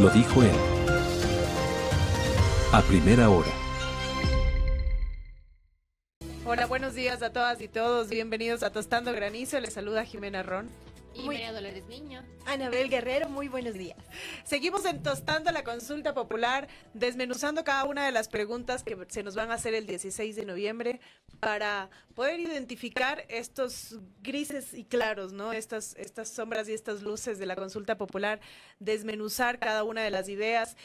Lo dijo él. A primera hora. Hola, buenos días a todas y todos. Bienvenidos a Tostando Granizo. Les saluda Jimena Ron. Y María Dolores Niño. Anabel Guerrero, muy buenos días. Seguimos en Tostando la Consulta Popular, desmenuzando cada una de las preguntas que se nos van a hacer el 16 de noviembre para poder identificar estos grises y claros, ¿no? Estas sombras y estas luces de la consulta popular, desmenuzar cada una de las ideas.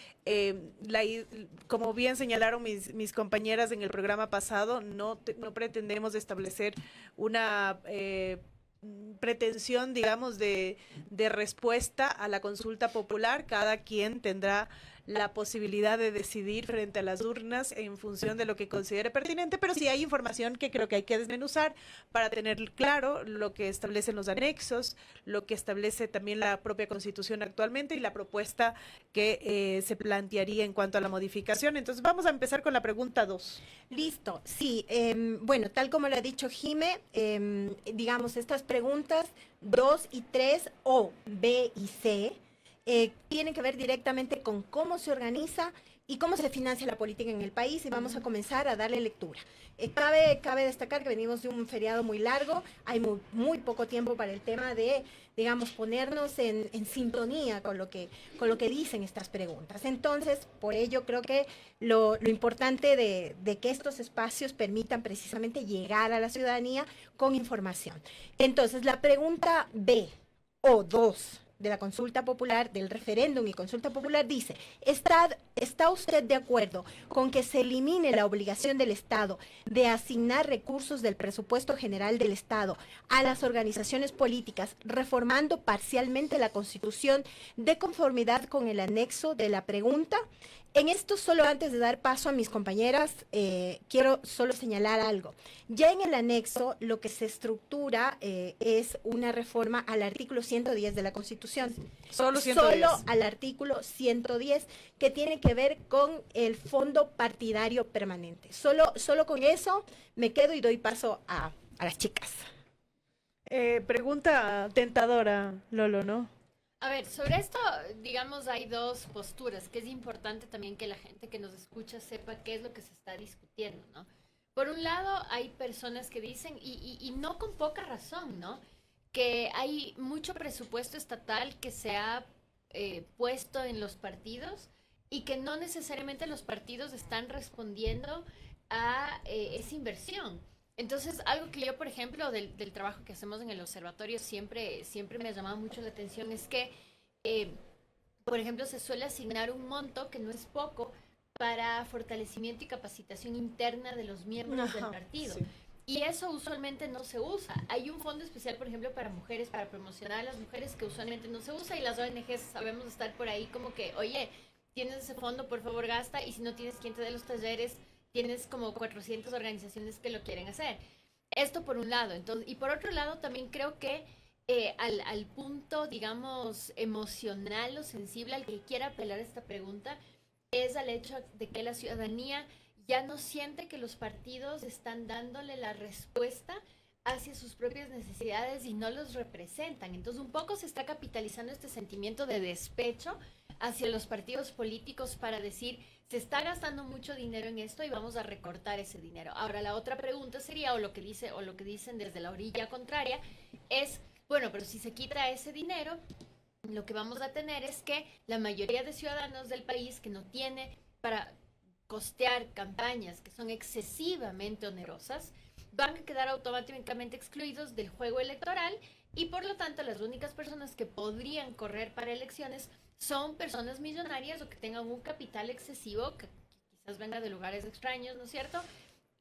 Como bien señalaron mis compañeras en el programa pasado, no pretendemos establecer una pretensión, digamos, de respuesta a la consulta popular. Cada quien tendrá la posibilidad de decidir frente a las urnas en función de lo que considere pertinente, pero sí hay información que creo que hay que desmenuzar para tener claro lo que establecen los anexos, lo que establece también la propia Constitución actualmente y la propuesta que se plantearía en cuanto a la modificación. Entonces vamos a empezar con la pregunta 2. Listo, sí, bueno, tal como lo ha dicho Jime, digamos, estas preguntas 2 y 3 o B y C, tienen que ver directamente con cómo se organiza y cómo se financia la política en el país, y vamos a comenzar a darle lectura. Cabe destacar que venimos de un feriado muy largo, hay muy poco tiempo para el tema de, digamos, ponernos en sintonía con lo que dicen estas preguntas. Entonces, por ello creo que lo importante de que estos espacios permitan precisamente llegar a la ciudadanía con información. Entonces, la pregunta B o 2 de la consulta popular, del referéndum y consulta popular, dice: ¿Está usted de acuerdo con que se elimine la obligación del Estado de asignar recursos del presupuesto general del Estado a las organizaciones políticas, reformando parcialmente la Constitución de conformidad con el anexo de la pregunta? En esto, solo antes de dar paso a mis compañeras, quiero solo señalar algo. Ya en el anexo, lo que se estructura es una reforma al artículo 110 de la Constitución. Solo 110. Solo al artículo 110, que tiene que ver con el Fondo Partidario Permanente. Solo con eso me quedo y doy paso a las chicas. Pregunta tentadora, Lolo, ¿no? A ver, sobre esto, digamos, hay dos posturas, que es importante también que la gente que nos escucha sepa qué es lo que se está discutiendo, ¿no? Por un lado, hay personas que dicen, y no con poca razón, ¿no?, que hay mucho presupuesto estatal que se ha puesto en los partidos y que no necesariamente los partidos están respondiendo a esa inversión. Entonces, algo que yo, por ejemplo, del trabajo que hacemos en el observatorio siempre me ha llamado mucho la atención es que, por ejemplo, se suele asignar un monto, que no es poco, para fortalecimiento y capacitación interna de los miembros del partido. Sí. Y eso usualmente no se usa. Hay un fondo especial, por ejemplo, para mujeres, para promocionar a las mujeres, que usualmente no se usa, y las ONGs sabemos estar por ahí como que, oye, tienes ese fondo, por favor gasta, y si no tienes quien te dé los talleres, tienes como 400 organizaciones que lo quieren hacer. Esto por un lado. Entonces, y por otro lado, también creo que al punto, digamos, emocional o sensible al que quiera apelar esta pregunta, es al hecho de que la ciudadanía ya no siente que los partidos están dándole la respuesta hacia sus propias necesidades y no los representan. Entonces, un poco se está capitalizando este sentimiento de despecho hacia los partidos políticos para decir: se está gastando mucho dinero en esto y vamos a recortar ese dinero. Ahora, la otra pregunta sería, o lo que dicen desde la orilla contraria, es, bueno, pero si se quita ese dinero, lo que vamos a tener es que la mayoría de ciudadanos del país que no tiene para costear campañas que son excesivamente onerosas, van a quedar automáticamente excluidos del juego electoral, y por lo tanto las únicas personas que podrían correr para elecciones son personas millonarias o que tengan un capital excesivo, que quizás venga de lugares extraños, ¿no es cierto?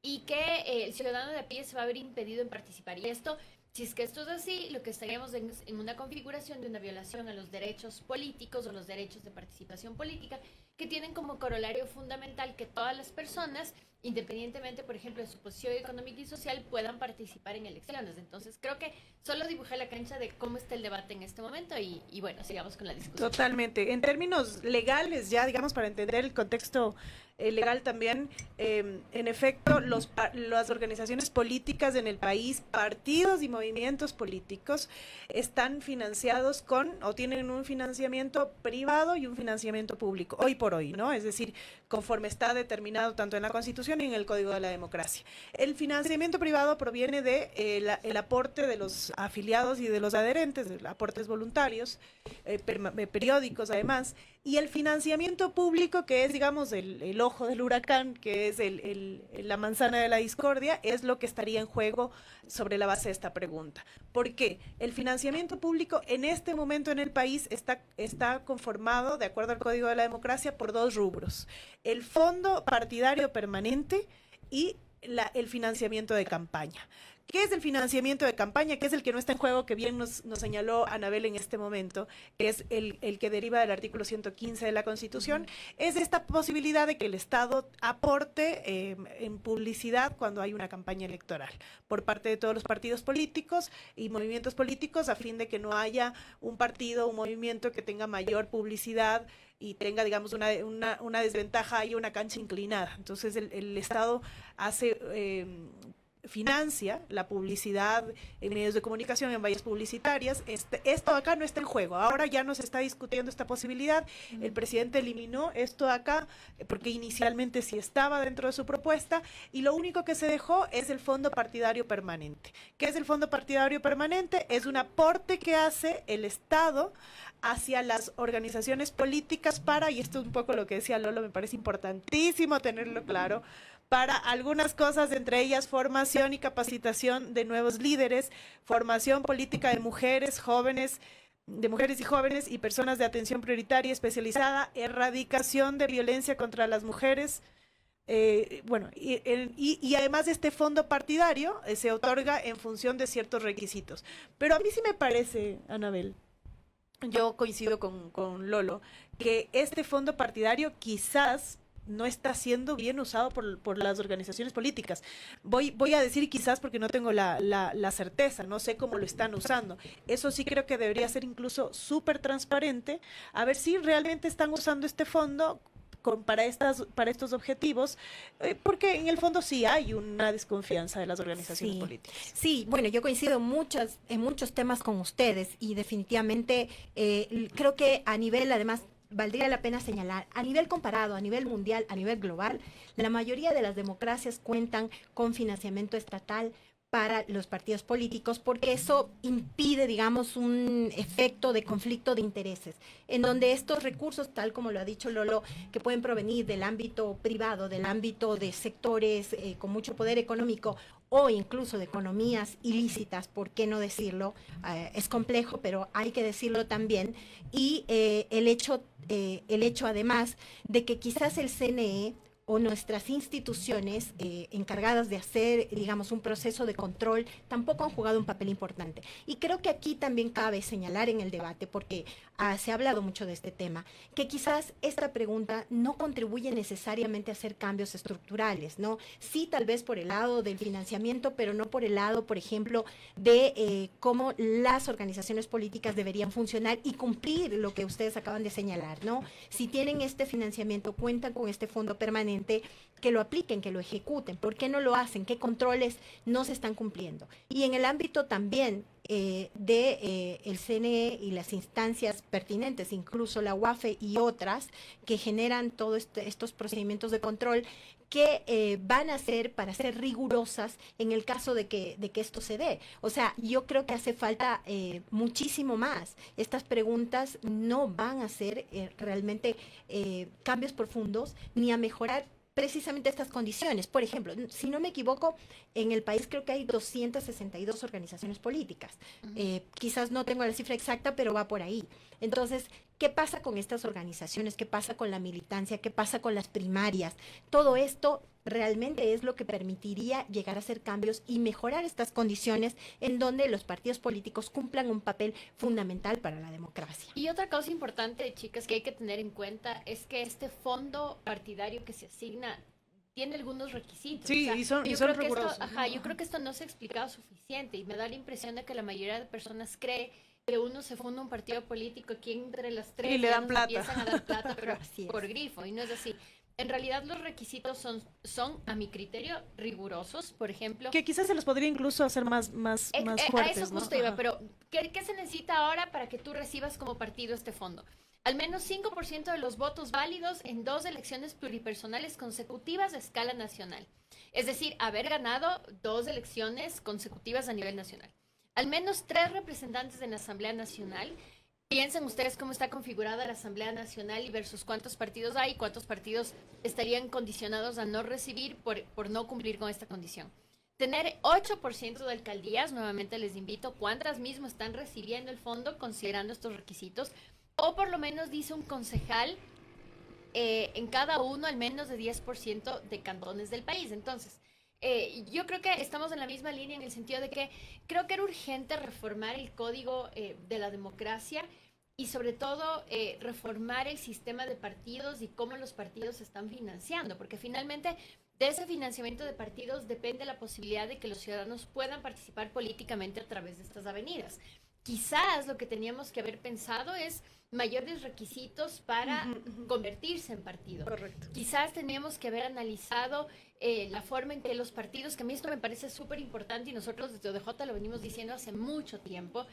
Y que el ciudadano de a pie se va a ver impedido en participar. Y esto, si es que esto es así, lo que estaríamos en una configuración de una violación a los derechos políticos o los derechos de participación política, que tienen como corolario fundamental que todas las personas, independientemente, por ejemplo, de su posición económica y social, puedan participar en elecciones. Entonces, creo que solo dibujé la cancha de cómo está el debate en este momento y bueno, sigamos con la discusión. Totalmente. En términos legales, ya digamos, para entender el contexto legal también, en efecto, las organizaciones políticas en el país, partidos y movimientos políticos, están financiados o tienen un financiamiento privado y un financiamiento público, hoy por hoy, ¿no? Es decir, conforme está determinado tanto en la Constitución y en el Código de la Democracia. El financiamiento privado proviene de el aporte de los afiliados y de los adherentes, de aportes voluntarios, periódicos además, y el financiamiento público, que es, digamos, el ojo del huracán, que es la manzana de la discordia, es lo que estaría en juego sobre la base de esta pregunta. ¿Por qué? El financiamiento público en este momento en el país está conformado, de acuerdo al Código de la Democracia, por dos rubros: el fondo partidario permanente y el financiamiento de campaña. ¿Qué es el financiamiento de campaña? ¿Qué es el que no está en juego? Que bien nos señaló Anabel en este momento, que es el que deriva del artículo 115 de la Constitución. Es esta posibilidad de que el Estado aporte en publicidad cuando hay una campaña electoral por parte de todos los partidos políticos y movimientos políticos, a fin de que no haya un partido, un movimiento que tenga mayor publicidad y tenga, digamos, una desventaja y una cancha inclinada. Entonces el Estado financia la publicidad en medios de comunicación, en vallas publicitarias. Esto acá no está en juego. Ahora ya no se está discutiendo esta posibilidad. El presidente eliminó esto acá porque inicialmente sí estaba dentro de su propuesta, y lo único que se dejó es el fondo partidario permanente. ¿Qué es el fondo partidario permanente? Es un aporte que hace el Estado hacia las organizaciones políticas y esto es un poco lo que decía Lolo, me parece importantísimo tenerlo claro, para algunas cosas, entre ellas formación y capacitación de nuevos líderes, formación política de mujeres y jóvenes y personas de atención prioritaria especializada, erradicación de violencia contra las mujeres. Y además este fondo partidario se otorga en función de ciertos requisitos. Pero a mí sí me parece, Anabel, yo coincido con Lolo, que este fondo partidario quizás no está siendo bien usado por las organizaciones políticas. Voy a decir quizás porque no tengo la certeza, no sé cómo lo están usando. Eso sí creo que debería ser incluso súper transparente, a ver si realmente están usando este fondo para estos objetivos, porque en el fondo sí hay una desconfianza de las organizaciones políticas. Sí, bueno, yo coincido en muchos temas con ustedes y definitivamente creo que a nivel, además, valdría la pena señalar, a nivel comparado, a nivel mundial, a nivel global, la mayoría de las democracias cuentan con financiamiento estatal para los partidos políticos, porque eso impide, digamos, un efecto de conflicto de intereses, en donde estos recursos, tal como lo ha dicho Lolo, que pueden provenir del ámbito privado, del ámbito de sectores con mucho poder económico o incluso de economías ilícitas, ¿por qué no decirlo? Es complejo, pero hay que decirlo también. Y el hecho además de que quizás el CNE o nuestras instituciones encargadas de hacer, digamos, un proceso de control, tampoco han jugado un papel importante. Y creo que aquí también cabe señalar en el debate, porque se ha hablado mucho de este tema, que quizás esta pregunta no contribuye necesariamente a hacer cambios estructurales, ¿no? Sí, tal vez por el lado del financiamiento, pero no por el lado, por ejemplo, de cómo las organizaciones políticas deberían funcionar y cumplir lo que ustedes acaban de señalar, ¿no? Si tienen este financiamiento, cuentan con este fondo permanente, que lo apliquen, que lo ejecuten. ¿Por qué no lo hacen? ¿Qué controles no se están cumpliendo? Y en el ámbito también el CNE y las instancias pertinentes, incluso la UAFE y otras, que generan todos estos procedimientos de control, que van a ser para ser rigurosas en el caso de que esto se dé. O sea, yo creo que hace falta muchísimo más. Estas preguntas no van a ser realmente cambios profundos ni a mejorar precisamente estas condiciones. Por ejemplo, si no me equivoco, en el país creo que hay 262 organizaciones políticas. Quizás no tengo la cifra exacta, pero va por ahí. Entonces, ¿qué pasa con estas organizaciones? ¿Qué pasa con la militancia? ¿Qué pasa con las primarias? Todo esto realmente es lo que permitiría llegar a hacer cambios y mejorar estas condiciones en donde los partidos políticos cumplan un papel fundamental para la democracia. Y otra cosa importante, chicas, que hay que tener en cuenta es que este fondo partidario que se asigna tiene algunos requisitos. Sí, O sea, y son yo creo que rigurosos, esto, ¿no? yo creo que esto no se ha explicado suficiente y me da la impresión de que la mayoría de personas cree que uno se funda un partido político aquí entre las tres Y le ya dan nos plata. empiezan a dar plata, pero Así es. por grifo, y no es así. En realidad los requisitos son, a mi criterio, rigurosos. Por ejemplo, Que quizás se los podría incluso hacer más fuertes, a eso ¿no? justo iba, Ajá. pero ¿qué se necesita ahora para que tú recibas como partido este fondo? Al menos 5% de los votos válidos en 2 elecciones pluripersonales consecutivas a escala nacional. Es decir, haber ganado 2 elecciones consecutivas a nivel nacional. Al menos 3 representantes en la Asamblea Nacional. Piensen ustedes cómo está configurada la Asamblea Nacional y versus cuántos partidos hay, cuántos partidos estarían condicionados a no recibir por no cumplir con esta condición. Tener 8% de alcaldías, nuevamente les invito, cuántas mismo están recibiendo el fondo considerando estos requisitos, o por lo menos dice un concejal en cada uno al menos de 10% de cantones del país. Entonces, yo creo que estamos en la misma línea en el sentido de que creo que era urgente reformar el código de la democracia y sobre todo reformar el sistema de partidos y cómo los partidos se están financiando, porque finalmente de ese financiamiento de partidos depende la posibilidad de que los ciudadanos puedan participar políticamente a través de estas avenidas. Quizás lo que teníamos que haber pensado es mayores requisitos para convertirse en partido. Correcto. Quizás teníamos que haber analizado la forma en que los partidos, que a mí esto me parece súper importante y nosotros desde ODJ lo venimos diciendo hace mucho tiempo,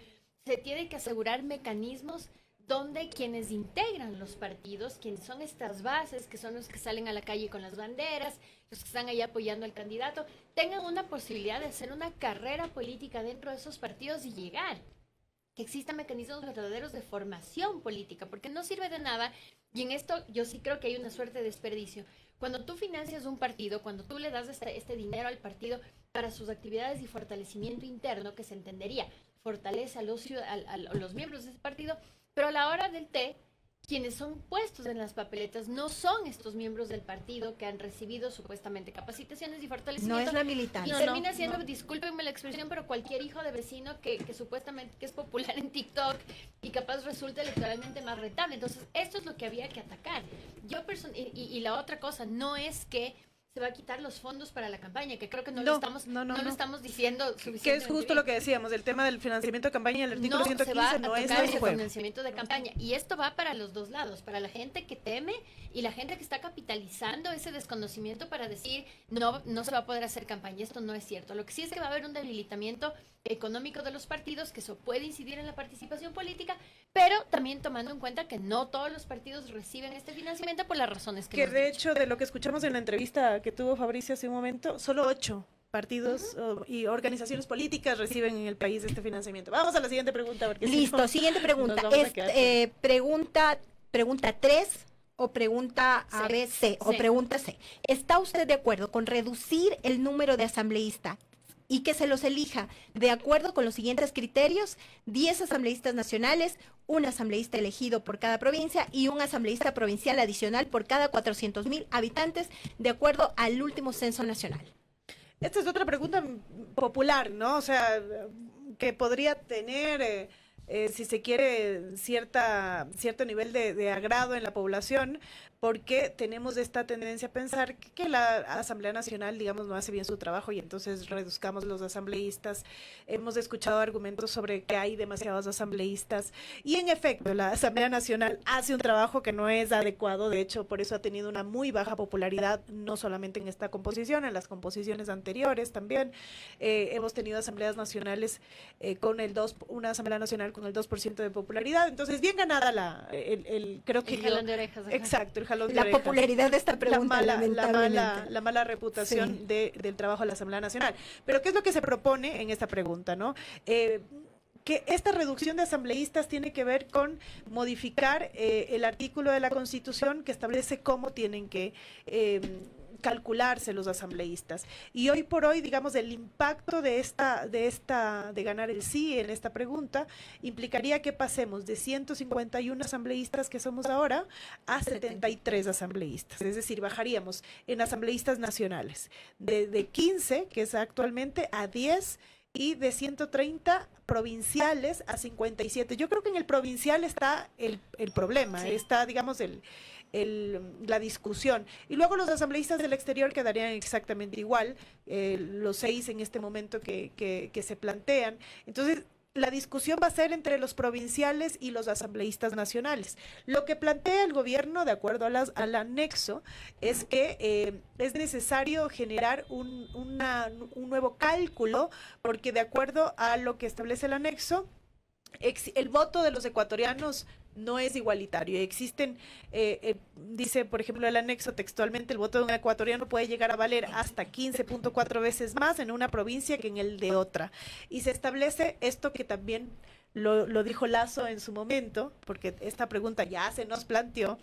se tiene que asegurar mecanismos donde quienes integran los partidos, quienes son estas bases, que son los que salen a la calle con las banderas, los que están ahí apoyando al candidato, tengan una posibilidad de hacer una carrera política dentro de esos partidos y llegar. Que existan mecanismos verdaderos de formación política, porque no sirve de nada, y en esto yo sí creo que hay una suerte de desperdicio. Cuando tú financias un partido, cuando tú le das este dinero al partido para sus actividades y fortalecimiento interno, que se entendería, fortalece a los miembros de ese partido, pero a la hora del té, quienes son puestos en las papeletas no son estos miembros del partido que han recibido supuestamente capacitaciones y No fortalecimiento. es la Y militancia. termina siendo, discúlpenme la expresión, pero cualquier hijo de vecino que supuestamente que es popular en TikTok y capaz resulta electoralmente más rentable. Entonces, esto es lo que había que atacar. Y la otra cosa no es que se va a quitar los fondos para la campaña, que creo que no lo estamos diciendo suficientemente Que es justo bien. lo que decíamos, el tema del financiamiento de campaña y el artículo No 115 se va a no es tocar ese ese juego. financiamiento de campaña. Y esto va para los dos lados, para la gente que teme y la gente que está capitalizando ese desconocimiento para decir no se va a poder hacer campaña. Esto no es cierto. Lo que sí es que va a haber un debilitamiento económico de los partidos, que eso puede incidir en la participación política, pero también tomando en cuenta que no todos los partidos reciben este financiamiento por las razones que Que hemos de dicho. hecho, de lo que escuchamos en la entrevista que tuvo Fabricio hace un momento, solo 8 partidos y organizaciones políticas reciben en el país este financiamiento. Vamos a la siguiente pregunta. Porque si Listo, no, siguiente pregunta. nos vamos a quedar Pregunta 3 o pregunta A, B, C o Sí. pregunta C. ¿Está usted de acuerdo con reducir el número de asambleístas y que se los elija de acuerdo con los siguientes criterios? 10 asambleístas nacionales, un asambleísta elegido por cada provincia y un asambleísta provincial adicional por cada 400,000 habitantes, de acuerdo al último censo nacional. esta es otra pregunta popular, ¿no? O sea, que podría tener, si se quiere, cierto nivel de agrado en la población, porque tenemos esta tendencia a pensar que la Asamblea Nacional, digamos, no hace bien su trabajo y entonces reduzcamos los asambleístas. Hemos escuchado argumentos sobre que hay demasiados asambleístas y en efecto la Asamblea Nacional hace un trabajo que no es adecuado, de hecho por eso ha tenido una muy baja popularidad, no solamente en esta composición, en las composiciones anteriores también. Hemos tenido asambleas nacionales con una Asamblea Nacional con el 2% de popularidad, entonces bien ganada creo que El jalón de orejas. Ajá. exacto, el jalón de La orejas. popularidad de esta pregunta, lamentablemente. La mala reputación Sí. del trabajo de la Asamblea Nacional. Pero ¿qué es lo que se propone en esta pregunta, no? Que esta reducción de asambleístas tiene que ver con modificar el artículo de la Constitución que establece cómo tienen que calcularse los asambleístas. Y hoy por hoy, digamos, el impacto de ganar el sí en esta pregunta implicaría que pasemos de 151 asambleístas que somos ahora a 73 asambleístas. Es decir, bajaríamos en asambleístas nacionales de 15, que es actualmente, a 10 y de 130 provinciales a 57. Yo creo que en el provincial está el problema, está, digamos, la discusión. Y luego los asambleístas del exterior quedarían exactamente igual, los 6 en este momento que se plantean. Entonces, la discusión va a ser entre los provinciales y los asambleístas nacionales. Lo que plantea el gobierno, de acuerdo al anexo, es que es necesario generar un nuevo cálculo, porque de acuerdo a lo que establece el anexo, el voto de los ecuatorianos no es igualitario. Existen, dice, por ejemplo, el anexo textualmente, el voto de un ecuatoriano puede llegar a valer hasta 15.4 veces más en una provincia que en el de otra. Y se establece esto que también lo dijo Lazo en su momento, porque esta pregunta ya se nos planteó,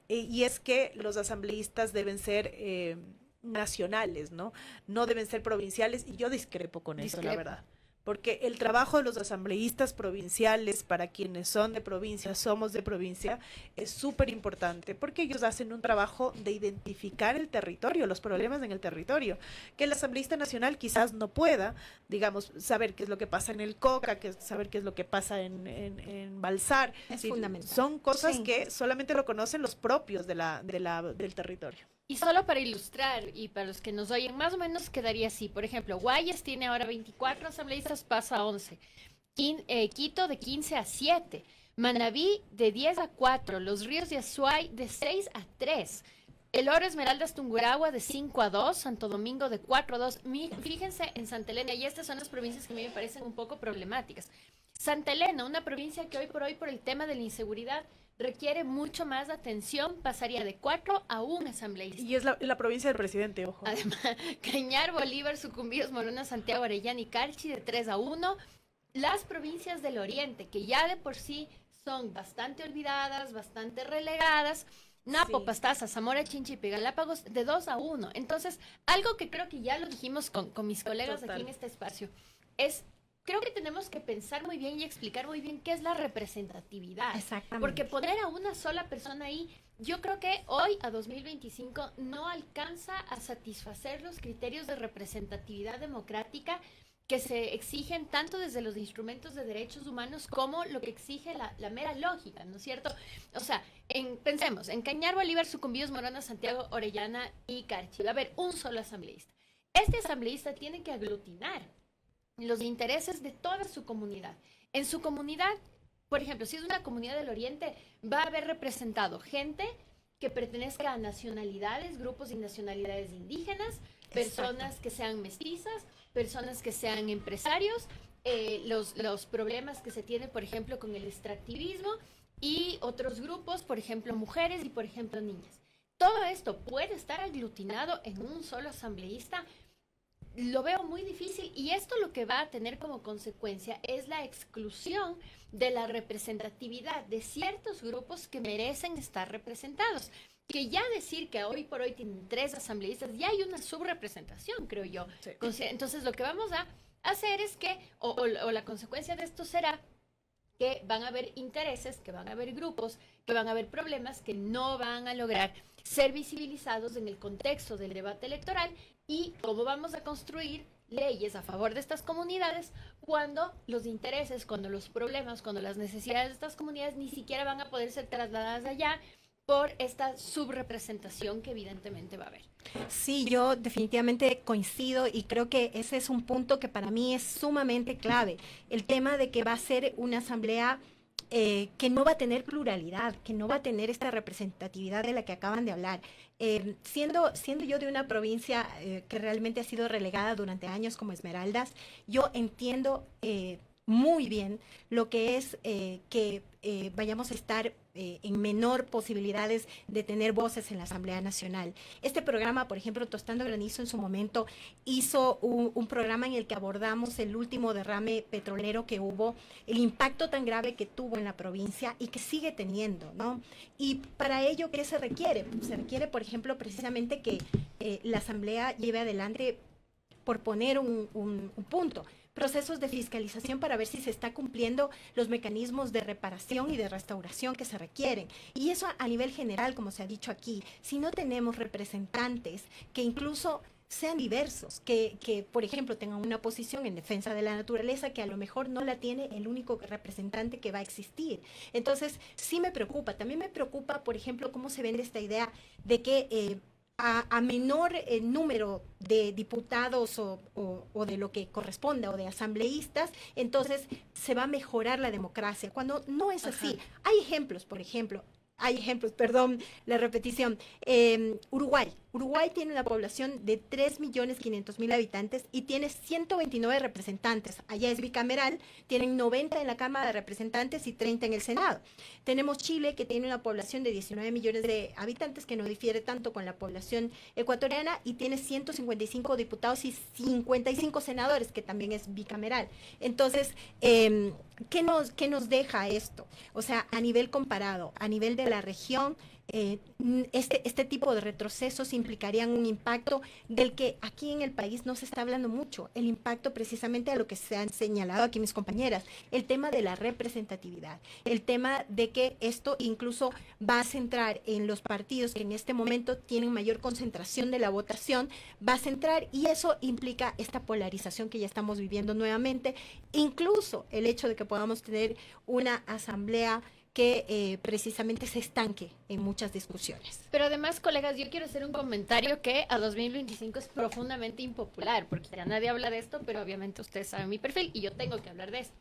y es que los asambleístas deben ser nacionales, ¿no? No deben ser provinciales, y yo discrepo con eso, la verdad. Porque el trabajo de los asambleístas provinciales, para quienes son de provincia, somos de provincia, es súper importante, porque ellos hacen un trabajo de identificar el territorio, los problemas en el territorio, que el asambleísta nacional quizás no pueda, digamos, saber qué es lo que pasa en el Coca, saber qué es lo que pasa en Balsar. Es fundamental. Son cosas que solamente lo conocen los propios del territorio. Y solo para ilustrar, y para los que nos oyen, más o menos quedaría así. Por ejemplo, Guayas tiene ahora 24 asambleístas, pasa a 11. Quito de 15 a 7. Manabí de 10 a 4. Los Ríos de Azuay de 6 a 3. El Oro Esmeraldas Tungurahua de 5 a 2. Santo Domingo de 4 a 2. Fíjense en Santa Elena, y estas son las provincias que a mí me parecen un poco problemáticas. Santa Elena, una provincia que hoy por el tema de la inseguridad requiere mucho más atención, pasaría de 4 a 1 asambleísta. Y es la provincia del presidente, ojo. Además, Cañar, Bolívar, Sucumbíos, Morona, Santiago, Arellano y Carchi de 3 a 1. Las provincias del oriente, que ya de por sí son bastante olvidadas, bastante relegadas, Napo, Pastaza, Zamora, Chinchipe, Galápagos, de 2 a 1. Entonces, algo que creo que ya lo dijimos con mis colegas aquí en este espacio, es... Creo que tenemos que pensar muy bien y explicar muy bien qué es la representatividad. Exactamente. Porque poner a una sola persona ahí, yo creo que hoy, a 2025, no alcanza a satisfacer los criterios de representatividad democrática que se exigen tanto desde los instrumentos de derechos humanos como lo que exige la mera lógica, ¿no es cierto? O sea, pensemos, en Cañar, Bolívar, Sucumbíos, Morona, Santiago, Orellana y Carchi. Va a haber un solo asambleísta. Este asambleísta tiene que aglutinar los intereses de toda su comunidad. En su comunidad, por ejemplo, si es una comunidad del Oriente, va a haber representado gente que pertenezca a nacionalidades, grupos y nacionalidades indígenas, personas que sean mestizas, personas que sean empresarios, los problemas que se tienen, por ejemplo, con el extractivismo y otros grupos, por ejemplo, mujeres y, por ejemplo, niñas. Todo esto puede estar aglutinado en un solo asambleísta. Lo veo muy difícil, y esto lo que va a tener como consecuencia es la exclusión de la representatividad de ciertos grupos que merecen estar representados. Que ya decir que hoy por hoy tienen 3 asambleístas, ya hay una subrepresentación, creo yo. Sí. Entonces lo que vamos a hacer es que, o la consecuencia de esto será que van a haber intereses, que van a haber grupos, que van a haber problemas que no van a lograr ser visibilizados en el contexto del debate electoral. Y cómo vamos a construir leyes a favor de estas comunidades cuando los intereses, cuando los problemas, cuando las necesidades de estas comunidades ni siquiera van a poder ser trasladadas allá por esta subrepresentación que evidentemente va a haber. Sí, yo definitivamente coincido, y creo que ese es un punto que para mí es sumamente clave. El tema de que va a ser una asamblea que no va a tener pluralidad, que no va a tener esta representatividad de la que acaban de hablar. Siendo yo de una provincia que realmente ha sido relegada durante años como Esmeraldas, yo entiendo muy bien lo que es que vayamos a estar en menor posibilidades de tener voces en la Asamblea Nacional. Este programa, por ejemplo, Tostando Granizo en su momento hizo un programa en el que abordamos el último derrame petrolero que hubo, el impacto tan grave que tuvo en la provincia y que sigue teniendo, ¿no? Y para ello, ¿qué se requiere? Se requiere, por ejemplo, precisamente que la Asamblea lleve adelante, por poner un punto, procesos de fiscalización para ver si se está cumpliendo los mecanismos de reparación y de restauración que se requieren. Y eso a nivel general, como se ha dicho aquí, si no tenemos representantes que incluso sean diversos, que, por ejemplo, tengan una posición en defensa de la naturaleza que a lo mejor no la tiene el único representante que va a existir. Entonces, sí me preocupa. También me preocupa, por ejemplo, cómo se vende esta idea de que a menor número de diputados o de lo que corresponda o de asambleístas, entonces se va a mejorar la democracia, cuando no es así. Hay ejemplos, por ejemplo, perdón, la repetición. Uruguay tiene una población de 3.500.000 habitantes y tiene 129 representantes. Allá es bicameral, tienen 90 en la Cámara de Representantes y 30 en el Senado. Tenemos Chile, que tiene una población de 19 millones de habitantes, que no difiere tanto con la población ecuatoriana, y tiene 155 diputados y 55 senadores, que también es bicameral. Entonces, ¿qué nos deja esto? O sea, a nivel comparado, a nivel de la región, este tipo de retrocesos implicarían un impacto del que aquí en el país no se está hablando mucho, el impacto precisamente a lo que se han señalado aquí mis compañeras, el tema de la representatividad, el tema de que esto incluso va a centrar en los partidos que en este momento tienen mayor concentración de la votación, va a centrar, y eso implica esta polarización que ya estamos viviendo nuevamente, incluso el hecho de que podamos tener una asamblea que precisamente se estanque en muchas discusiones. Pero además, colegas, yo quiero hacer un comentario que a 2025 es profundamente impopular, porque ya nadie habla de esto, pero obviamente ustedes saben mi perfil y yo tengo que hablar de esto.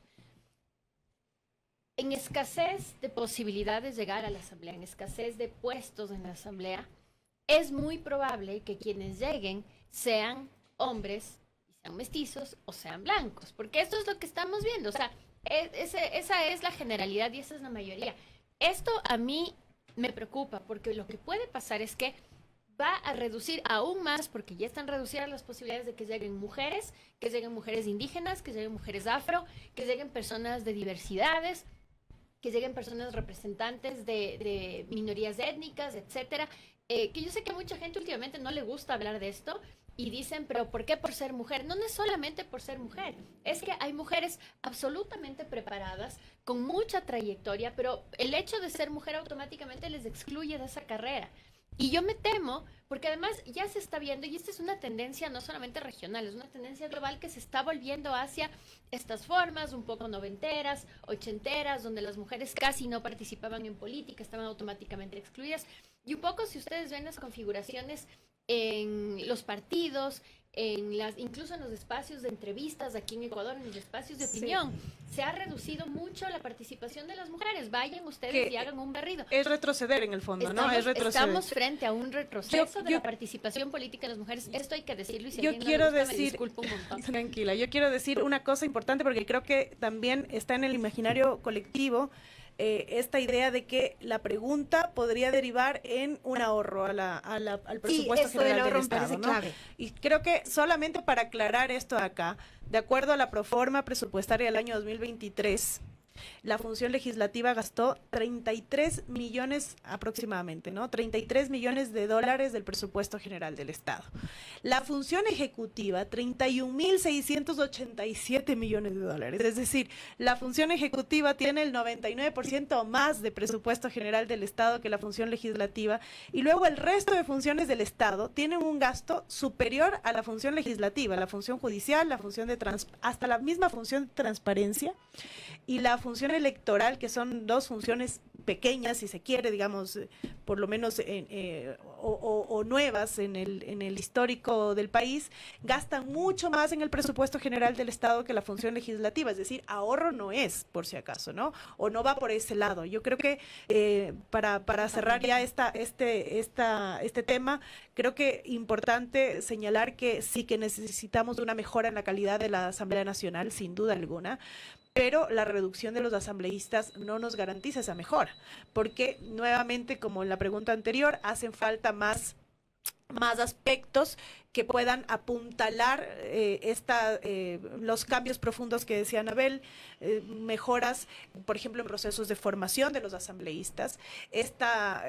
En escasez de posibilidades de llegar a la asamblea, en escasez de puestos en la asamblea, es muy probable que quienes lleguen sean hombres, sean mestizos o sean blancos, porque esto es lo que estamos viendo, o sea, esa es la generalidad y esa es la mayoría. Esto a mí me preocupa porque lo que puede pasar es que va a reducir aún más, porque ya están reducidas las posibilidades de que lleguen mujeres indígenas, que lleguen mujeres afro, que lleguen personas de diversidades, que lleguen personas representantes de minorías étnicas, etcétera. Que yo sé que a mucha gente últimamente no le gusta hablar de esto, y dicen, pero ¿por qué por ser mujer? No, no es solamente por ser mujer, es que hay mujeres absolutamente preparadas, con mucha trayectoria, pero el hecho de ser mujer automáticamente les excluye de esa carrera. Y yo me temo, porque además ya se está viendo, y esta es una tendencia no solamente regional, es una tendencia global que se está volviendo hacia estas formas un poco noventeras, ochenteras, donde las mujeres casi no participaban en política, estaban automáticamente excluidas. Y un poco, si ustedes ven las configuraciones en los partidos, incluso en los espacios de entrevistas aquí en Ecuador, en los espacios de opinión, se ha reducido mucho la participación de las mujeres. Vayan ustedes y hagan un barrido. Es retroceder en el fondo, ¿no? Es retroceder. Estamos frente a un retroceso de la participación política de las mujeres. Esto hay que decirlo, y si yo quiero no me decir, disculpo un montón. Tranquila, yo quiero decir una cosa importante porque creo que también está en el imaginario colectivo esta idea de que la pregunta podría derivar en un ahorro al presupuesto general del Estado, ¿no? Clave. Y creo que solamente para aclarar esto acá, de acuerdo a la proforma presupuestaria del año 2023, la función legislativa gastó 33 millones aproximadamente, ¿no? 33 millones de dólares del presupuesto general del Estado. La función ejecutiva, 31.687 millones de dólares. Es decir, la función ejecutiva tiene el 99% más de presupuesto general del Estado que la función legislativa. Y luego el resto de funciones del Estado tienen un gasto superior a la función legislativa, la función judicial, la función de hasta la misma función de transparencia y la función electoral, que son dos funciones pequeñas, si se quiere, digamos, por lo menos o nuevas en el histórico del país, gastan mucho más en el presupuesto general del Estado que la función legislativa. Es decir, ahorro no es, por si acaso, ¿no? O no va por ese lado. Yo creo que para cerrar ya este tema, creo que importante señalar que sí que necesitamos de una mejora en la calidad de la Asamblea Nacional, sin duda alguna, pero la reducción de los asambleístas no nos garantiza esa mejora, porque nuevamente, como en la pregunta anterior, hacen falta más aspectos que puedan apuntalar los cambios profundos que decía Anabel, mejoras, por ejemplo, en procesos de formación de los asambleístas, esta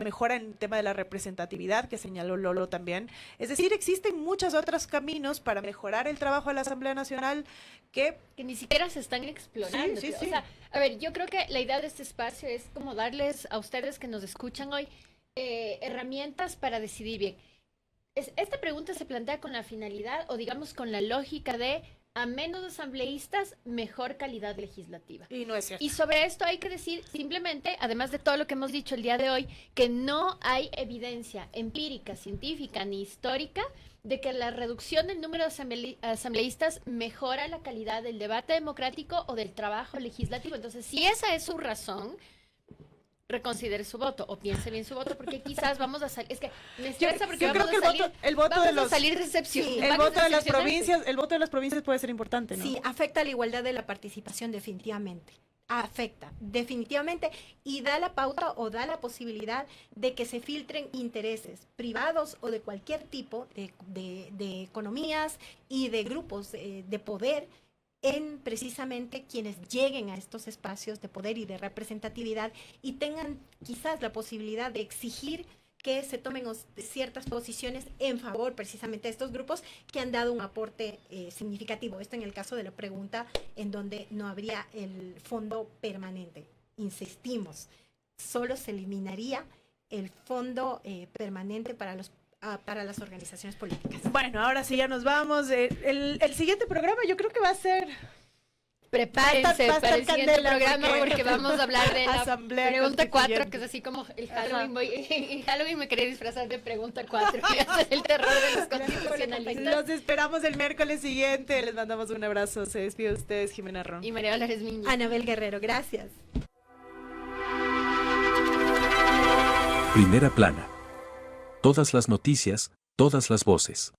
mejora en el tema de la representatividad que señaló Lolo también. Es decir, existen muchos otros caminos para mejorar el trabajo de la Asamblea Nacional que ni siquiera se están explorando. Sí. O sea, a ver, yo creo que la idea de este espacio es como darles a ustedes que nos escuchan hoy herramientas para decidir bien. Esta pregunta se plantea con la finalidad o digamos con la lógica de a menos asambleístas, mejor calidad legislativa. Y no es cierto. Y sobre esto hay que decir simplemente, además de todo lo que hemos dicho el día de hoy, que no hay evidencia empírica, científica ni histórica de que la reducción del número de asambleístas mejora la calidad del debate democrático o del trabajo legislativo. Entonces, si esa es su razón, reconsidere su voto o piense bien su voto, porque quizás vamos a salir, es que me estresa porque yo creo vamos que a salir, el voto vamos de los a salir decepcionados. el voto de las provincias, el voto de las provincias puede ser importante, ¿no? Sí, afecta a la igualdad de la participación definitivamente. Afecta, definitivamente, y da la pauta o da la posibilidad de que se filtren intereses privados o de cualquier tipo de economías y de grupos de poder en precisamente quienes lleguen a estos espacios de poder y de representatividad y tengan quizás la posibilidad de exigir que se tomen ciertas posiciones en favor precisamente de estos grupos que han dado un aporte significativo. Esto en el caso de la pregunta en donde no habría el fondo permanente. Insistimos, solo se eliminaría el fondo permanente para las organizaciones políticas. Bueno, ahora sí ya nos vamos. El siguiente programa yo creo que va a ser... Prepárense Va a estar para el siguiente candela, programa porque vamos a hablar de la Asamblea pregunta 4, Constituyente. que es así como el Halloween. En Halloween me quería disfrazar de pregunta 4 y hacer el terror de los constitucionalistas. Los esperamos el miércoles siguiente. Les mandamos un abrazo. Se despide de ustedes, Jimena Ron. Y María Dolores Miño. Anabel Guerrero, gracias. Primera plana. Todas las noticias, todas las voces.